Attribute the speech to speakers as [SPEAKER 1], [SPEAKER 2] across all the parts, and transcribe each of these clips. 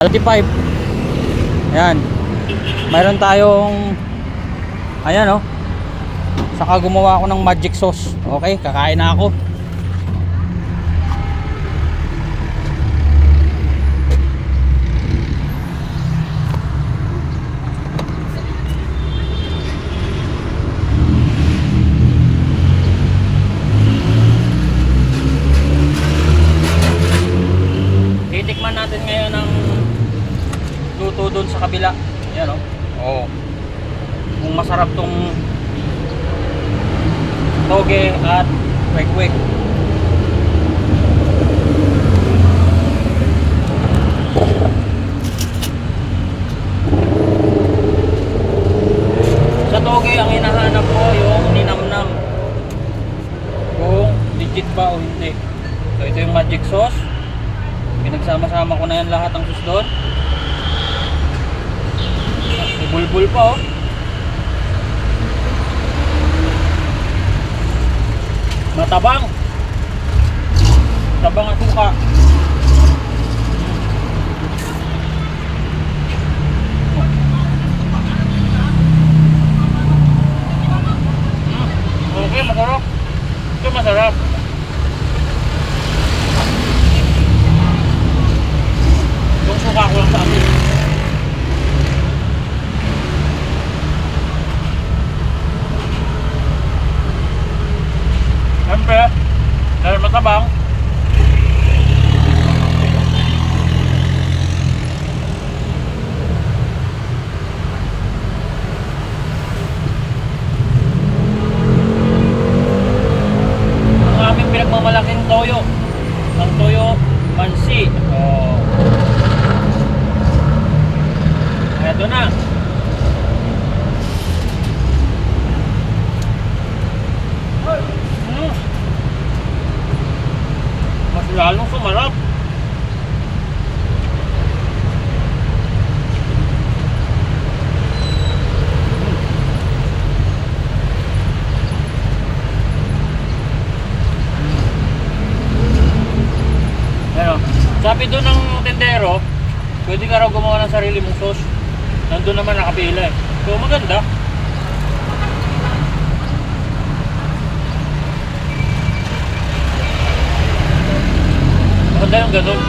[SPEAKER 1] 35. Ayan. Mayroon tayong ayan oh. Saka gumawa ako ng magic sauce. Okay, kakain na ako. Titikman natin ngayon ang luto doon sa kabila. Ayan oh. Oh. Kung masarap tong toge at kwek-kwek. Sa toge ang hinahanap ko yung ninamnam, kung legit ba o hindi. So ito yung magic sauce. Pinagsama-sama ko na yan lahat ang sauce doon. Bulbul pa oh. Matabang. Tabang at suka. Okay, masarap. Ito masarap. Yung suka ko lang sa amin. Siyempre, dahil matabang, ang aming pinagmamalaking toyo, ang toyo mansi. Oh. Eto na. Mas lalong sumarap. Pero, sabi doon ng tendero, pwede ka raw gumawa ng sarili mong sauce. Nandun naman nakapila eh. So maganda. Maganda yung ganun.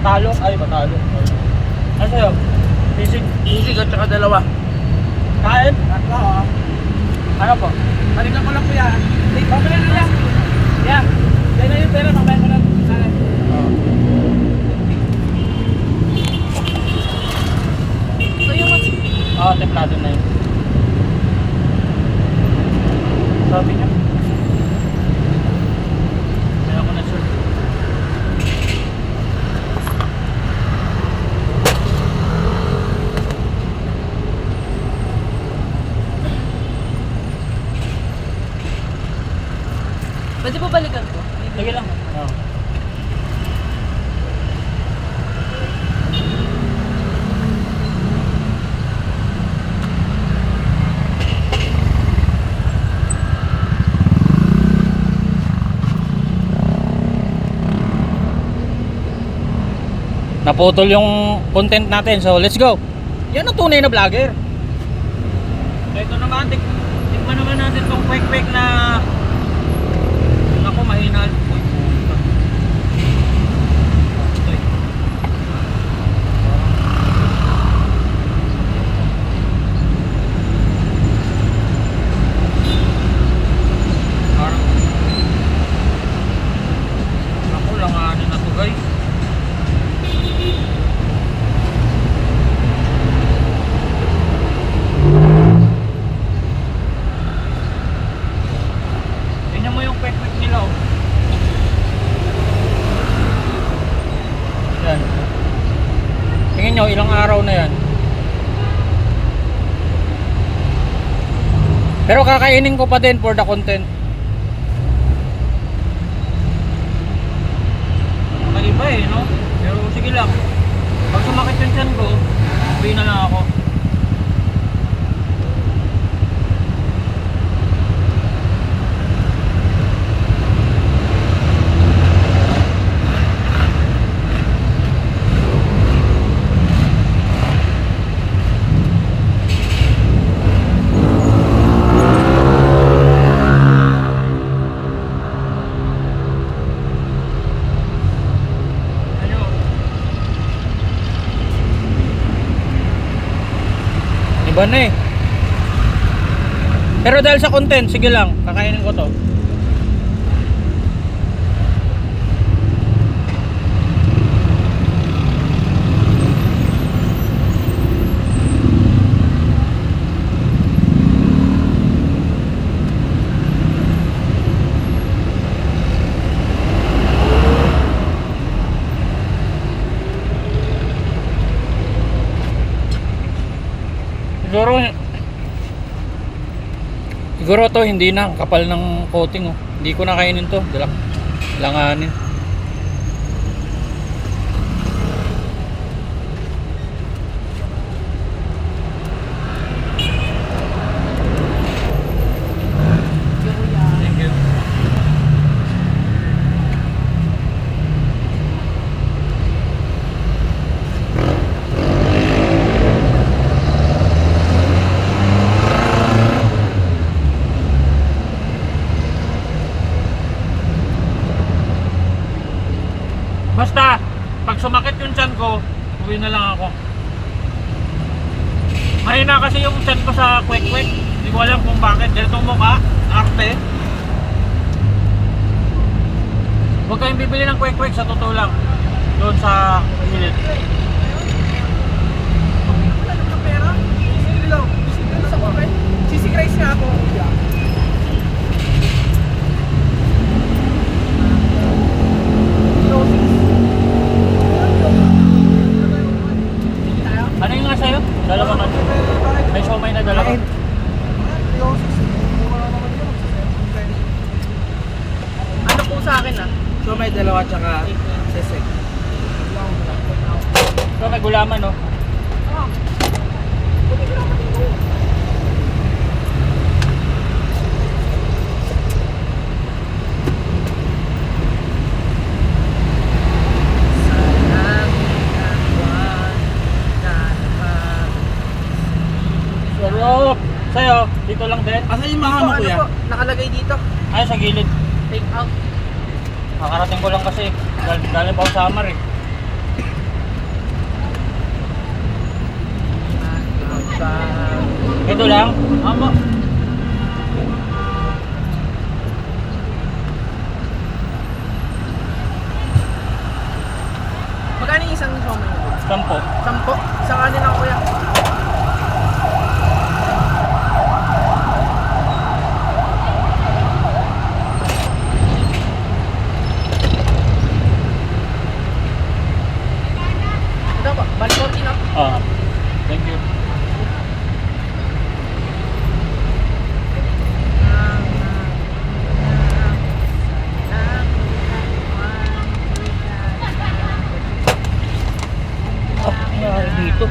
[SPEAKER 1] Patalo? Ay, patalo. Ano sa'yo? Sisig.
[SPEAKER 2] Sisig at saka dalawa.
[SPEAKER 1] Kain?
[SPEAKER 2] Tatlo, oh.
[SPEAKER 1] Ano po?
[SPEAKER 2] Balikan ko lang po yan. Pabili na lang. Yan. Yan na yung pera, mamaya ko lang sa akin. Ito yung mas...
[SPEAKER 1] Oo, templado na yun. Sabi niya. Kaya ko na sure.
[SPEAKER 2] Pwede po balikan ko?
[SPEAKER 1] Sige lang. Oo. Naputol yung content natin, so let's go. Yan ang tunay na vlogger. Ito naman, tikman naman natin tong kwek-kwek na ako mahina. Uy, puta. Uy. Parang ako langanin na to, guys. Tingnan mo yung kwek-kwek nila, oh. Yan. Tingnan nyo, ilang araw na yan. Pero kakainin ko pa din for the content. Maliba eh, no? Pero sige lang. Pag sumakit yung tiyan ko, uwi na lang ako. Ano? Iba na eh. Pero dahil sa content, sige lang, kakainin ko to. Siguro to hindi na kapal ng coating, oh. Hindi ko na kainin to, langanin. Thank you. Basta, pag sumakit yung tiyan ko, uwi na lang ako. Mahina kasi yung tiyan ko sa kwek-kwek. Hindi ko alam kung bakit. Ganitong mukha, arte. Huwag kayong bibili ng kwek-kwek, sa totoo lang. Doon sa hilit.
[SPEAKER 2] Wala naman ng pera. Sisig lang. Sisig lang sa kumpay. Sisig rice nga ako.
[SPEAKER 1] Ano yung nga sa'yo? Dalawa ka. May siomay na dalawa.
[SPEAKER 2] Ano po sa akin ah? So may dalawa tsaka sisig.
[SPEAKER 1] Ito may gulaman, no? Sarap! Sa'yo, dito lang din.
[SPEAKER 2] Asan yung mahamo ko yan? Nakalagay dito.
[SPEAKER 1] Ay, sa gilid.
[SPEAKER 2] Take out.
[SPEAKER 1] Nakarating ko lang kasi. Galing pa ako sa Amar eh. Ito lang.
[SPEAKER 2] Opo. Magkano yung isang siomay nyo?
[SPEAKER 1] 10.
[SPEAKER 2] 10. Isang kanin lang kuya. Ito po, balik 40 no?
[SPEAKER 1] Ah. Thank you. Dito.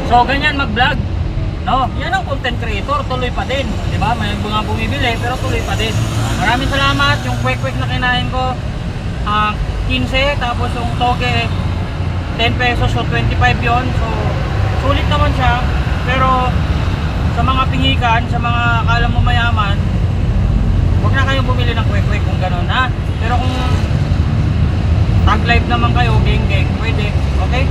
[SPEAKER 1] So ganyan mag-vlog. No, yan ang content creator, tuloy pa din, 'di ba? May mga bumibili pero tuloy pa din. Maraming salamat. Yung quick na kinain ko 15, tapos yung toge 10 pesos, so 25 yon. So sulit naman siya. Pero sa mga pingikan, sa mga akala mo mayaman, huwag na kayong bumili ng quick kung gano'n, ha. Pero kung tag life naman kayo, geng, pwede. Okay?